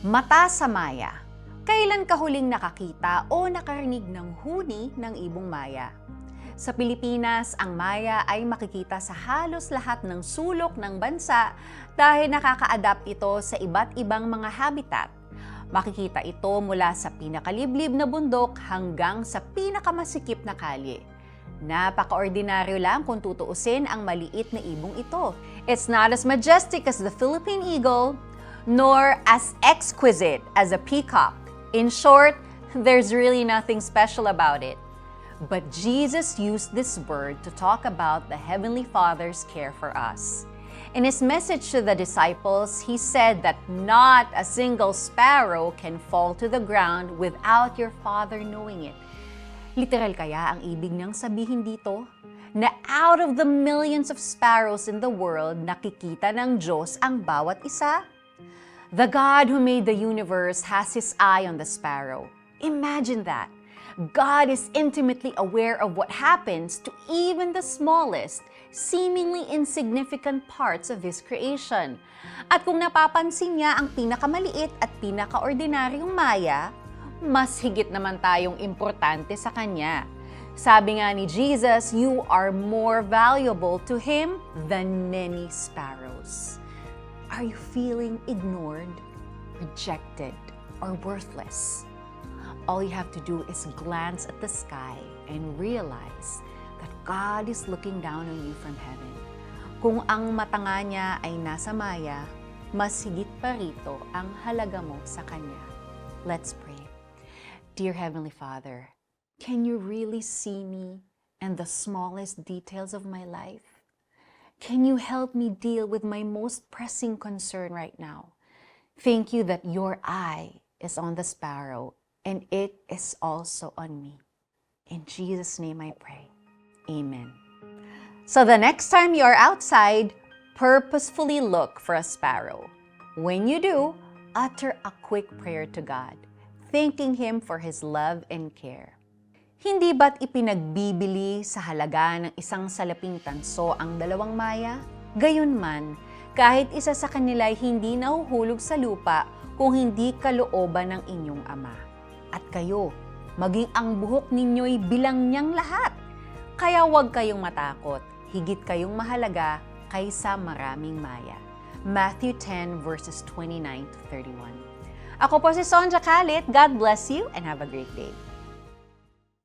Mata sa Maya. Kailan ka huling nakakita o nakarinig ng huni ng ibong Maya? Sa Pilipinas, ang Maya ay makikita sa halos lahat ng sulok ng bansa dahil nakaka-adapt ito sa iba't ibang mga habitat. Makikita ito mula sa pinakaliblib na bundok hanggang sa pinakamasikip na kalye. Napaka-ordinaryo lang kung tutuusin ang maliit na ibong ito. It's not as majestic as the Philippine eagle, nor as exquisite as a peacock. In short, there's really nothing special about it. But Jesus used this bird to talk about the Heavenly Father's care for us. In his message to the disciples, he said that not a single sparrow can fall to the ground without your Father knowing it. Literal kaya ang ibig niyang sabihin dito? Na out of the millions of sparrows in the world, nakikita ng Diyos ang bawat isa? The God who made the universe has His eye on the sparrow. Imagine that. God is intimately aware of what happens to even the smallest, seemingly insignificant parts of His creation. At kung napapansin niya ang pinakamaliit at pinakaordinaryong Maya, mas higit naman tayong importante sa Kanya. Sabi nga ni Jesus, you are more valuable to Him than many sparrows. Are you feeling ignored, rejected, or worthless? All you have to do is glance at the sky and realize that God is looking down on you from heaven. Kung ang mata nga niya ay nasa Maya, mas higit pa rito ang halaga mo sa Kanya. Let's pray. Dear Heavenly Father, can you really see me and the smallest details of my life? Can you help me deal with my most pressing concern right now? Thank you that your eye is on the sparrow and it is also on me. In Jesus' name I pray. Amen. So the next time you are outside, purposefully look for a sparrow. When you do, utter a quick prayer to God, thanking Him for His love and care. Hindi ba't ipinagbibili sa halaga ng isang salaping tanso ang dalawang Maya? Gayunman, kahit isa sa kanila ay hindi nahuhulog sa lupa kung hindi kalooban ng inyong Ama. At kayo, maging ang buhok ninyo'y bilang niyang lahat. Kaya huwag kayong matakot, higit kayong mahalaga kaysa maraming Maya. Matthew 10 verses 29 to 31. Ako po si Sonja Kalit. God bless you and have a great day.